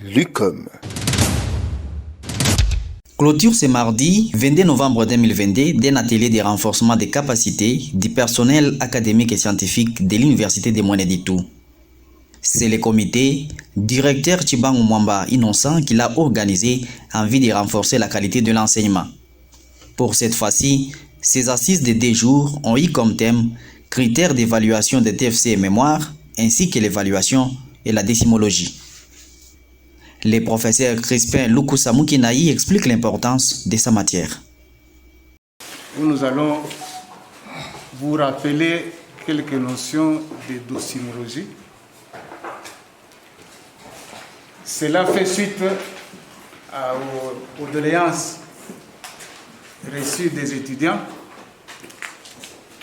Lucom. Clôture ce mardi 22 novembre 2022 d'un atelier de renforcement des capacités du personnel académique et scientifique de l'Université de Mweneditu. C'est le comité directeur Tchibangu Mwamba Innocent qui l'a organisé en vue de renforcer la qualité de l'enseignement. Pour cette fois-ci, ces assises de 2 jours ont eu comme thème critères d'évaluation des TFC et mémoire, ainsi que l'évaluation et la décimologie. Le professeur Crispin Lukusamukinaï explique l'importance de sa matière. Nous allons vous rappeler quelques notions de docimologie. Cela fait suite aux doléances reçues des étudiants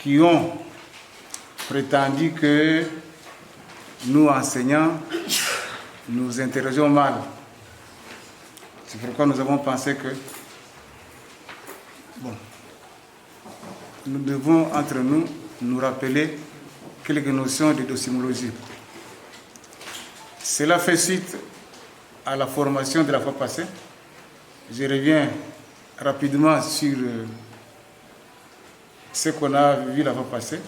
qui ont prétendu que nous, enseignants, nous interrogeons mal. C'est pourquoi nous avons pensé que nous devons entre nous rappeler quelques notions de docimologie. Cela fait suite à la formation de la fois passée. Je reviens rapidement sur ce qu'on a vu la fois passée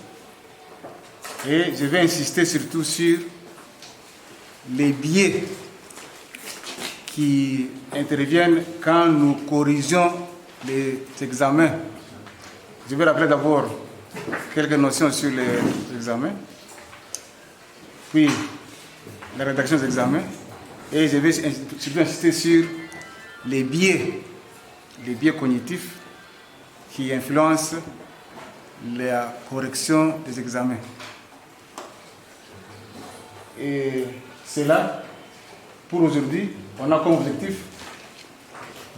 et je vais insister surtout sur les biais qui interviennent quand nous corrigeons les examens. Je vais rappeler d'abord quelques notions sur les examens, puis la rédaction des examens, et je vais surtout insister sur les biais cognitifs qui influencent la correction des examens. Et c'est là, pour aujourd'hui, on a comme objectif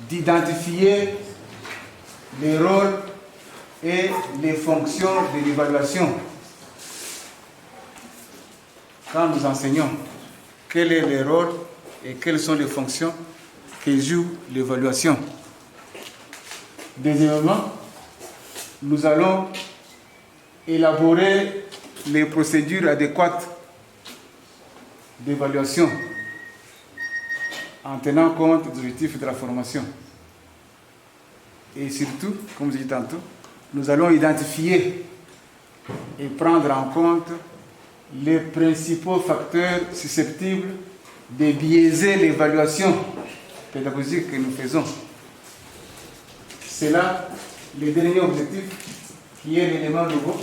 d'identifier les rôles et les fonctions de l'évaluation. Quand nous enseignons, quel est le rôle et quelles sont les fonctions que joue l'évaluation. Deuxièmement, nous allons élaborer les procédures adéquates d'évaluation en tenant compte des objectifs de la formation. Et surtout, comme je dis tantôt, nous allons identifier et prendre en compte les principaux facteurs susceptibles de biaiser l'évaluation pédagogique que nous faisons. C'est là le dernier objectif qui est l'élément nouveau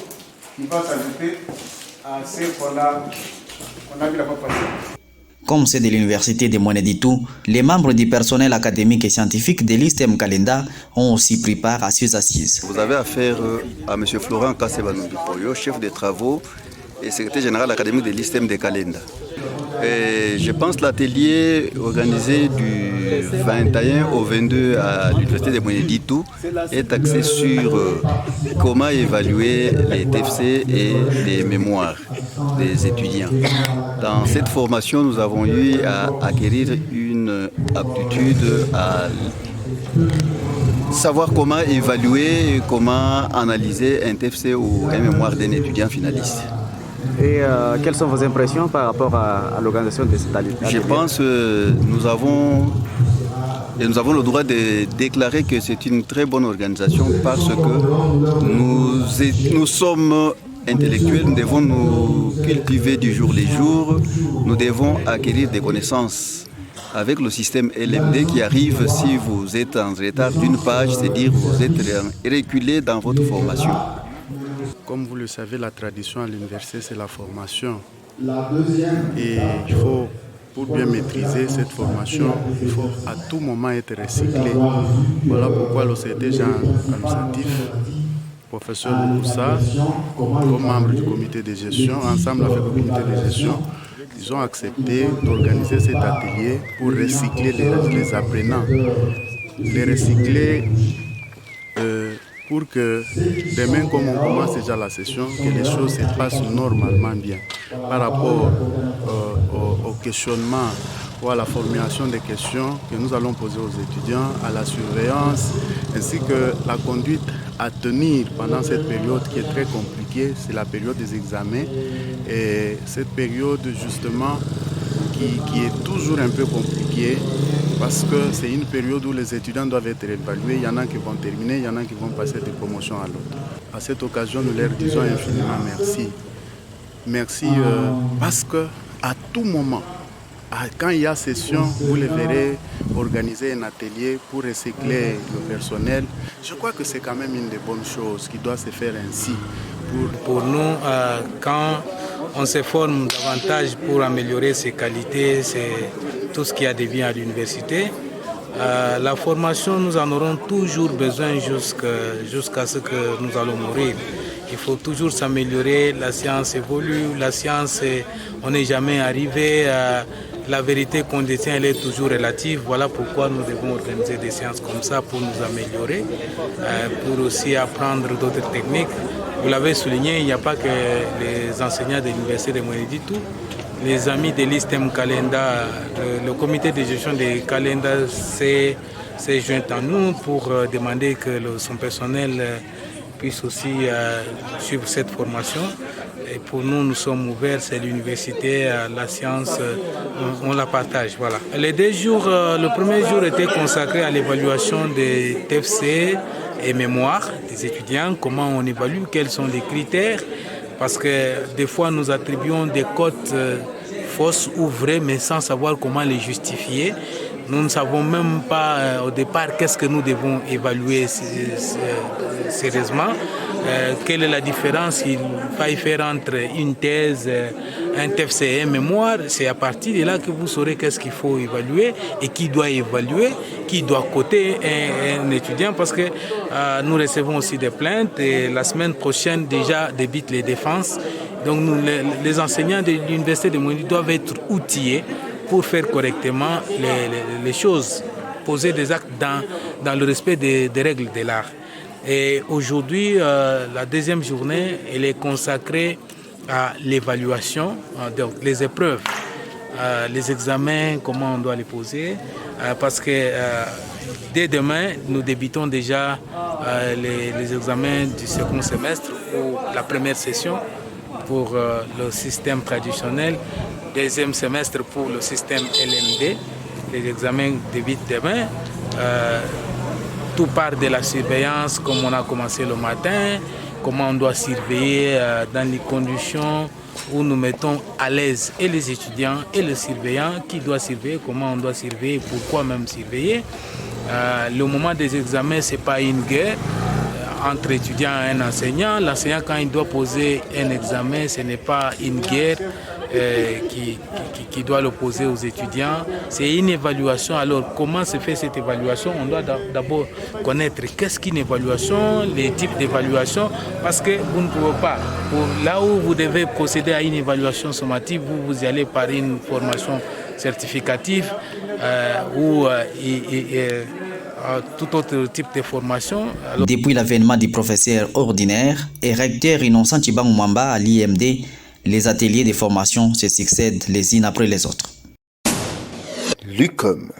qui va s'ajouter à ce qu'on a vu la fois passée. Comme c'est de l'Université de Mweneditu, les membres du personnel académique et scientifique de l'ISTEM Kalenda ont aussi pris part à ces assises. Vous avez affaire à M. Florent Kassebanoubipoyo, chef des travaux et secrétaire général académique de l'ISTEM de Kalenda. Et je pense que l'atelier organisé du 21 au 22 à l'Université de Mweneditu est axé sur comment évaluer les TFC et les mémoires des étudiants. Dans cette formation, nous avons eu à acquérir une aptitude à savoir comment évaluer et comment analyser un TFC ou un mémoire d'un étudiant finaliste. Et quelles sont vos impressions par rapport à l'organisation de cet atelier? Je pense que nous avons le droit de déclarer que c'est une très bonne organisation parce que nous sommes intellectuels, nous devons nous cultiver du jour le jour, nous devons acquérir des connaissances. Avec le système LMD qui arrive, si vous êtes en retard d'une page, c'est-à-dire vous êtes reculé dans votre formation. Comme vous le savez, la tradition à l'université, c'est la formation. Et il faut, pour bien maîtriser cette formation, il faut à tout moment être recyclé. Voilà pourquoi l'OCT Jean administratif, professeur Lukusa, comme membre du comité de gestion, ensemble avec le comité de gestion, ils ont accepté d'organiser cet atelier pour recycler les apprenants. Les recycler pour que demain, comme on commence déjà la session, que les choses se passent normalement bien. Par rapport au questionnement ou à la formulation des questions que nous allons poser aux étudiants, à la surveillance, ainsi que la conduite à tenir pendant cette période qui est très compliquée, c'est la période des examens. Et cette période, justement, qui est toujours un peu compliquée parce que c'est une période où les étudiants doivent être évalués. Il y en a qui vont terminer, il y en a qui vont passer de promotion à l'autre. À cette occasion, nous leur disons infiniment merci. Merci parce qu'à tout moment, quand il y a session, vous les verrez organiser un atelier pour recycler le personnel. Je crois que c'est quand même une des bonnes choses qui doit se faire ainsi. Pour nous, quand on se forme davantage pour améliorer ses qualités, c'est tout ce qui a dévié à l'université. La formation, nous en aurons toujours besoin jusqu'à ce que nous allons mourir. Il faut toujours s'améliorer, la science évolue, la science, on n'est jamais arrivé. La vérité qu'on détient, elle est toujours relative. Voilà pourquoi nous devons organiser des séances comme ça pour nous améliorer, pour aussi apprendre d'autres techniques. Vous l'avez souligné, il n'y a pas que les enseignants de l'Université de Mweneditu. Les amis de l'ISTEM Kalenda, le comité de gestion de Kalenda s'est joint à nous pour demander que son personnel puisse aussi suivre cette formation. Et pour nous, nous sommes ouverts, c'est l'université, la science, on la partage. Voilà. Les 2 jours, le premier jour était consacré à l'évaluation des TFC et mémoire des étudiants, comment on évalue, quels sont les critères, parce que des fois nous attribuons des cotes fausses ou vraies, mais sans savoir comment les justifier. Nous ne savons même pas au départ qu'est-ce que nous devons évaluer sérieusement. Quelle est la différence qu'il faille faire entre une thèse, un TFC et un mémoire? C'est à partir de là que vous saurez qu'est-ce qu'il faut évaluer et qui doit évaluer, qui doit coter un étudiant, parce que nous recevons aussi des plaintes et la semaine prochaine déjà débutent les défenses. Donc les enseignants de l'Université de Mweneditu doivent être outillés pour faire correctement les choses, poser des actes dans le respect des règles de l'art. Et aujourd'hui, la 2e journée, elle est consacrée à l'évaluation, donc les épreuves, les examens, comment on doit les poser, parce que dès demain, nous débutons déjà les examens du 2e semestre ou la première session pour le système traditionnel, 2e semestre pour le système LMD. Les examens débutent demain. Tout part de la surveillance, comme on a commencé le matin, comment on doit surveiller dans les conditions où nous mettons à l'aise et les étudiants et les surveillants, qui doit surveiller, comment on doit surveiller, pourquoi même surveiller. Le moment des examens, ce n'est pas une guerre entre étudiants et un enseignant. L'enseignant, quand il doit poser un examen, ce n'est pas une guerre qui doit le poser aux étudiants. C'est une évaluation. Alors, comment se fait cette évaluation? On doit d'abord connaître qu'est-ce qu'une évaluation, les types d'évaluation, parce que vous ne pouvez pas. Là où vous devez procéder à une évaluation sommative, vous y allez par une formation certificative ou tout autre type de formation. Alors... Depuis l'avènement du professeur ordinaire et recteur Innocent Tshibangou Mwamba à l'IMD, les ateliers de formation se succèdent les unes après les autres. Lucom.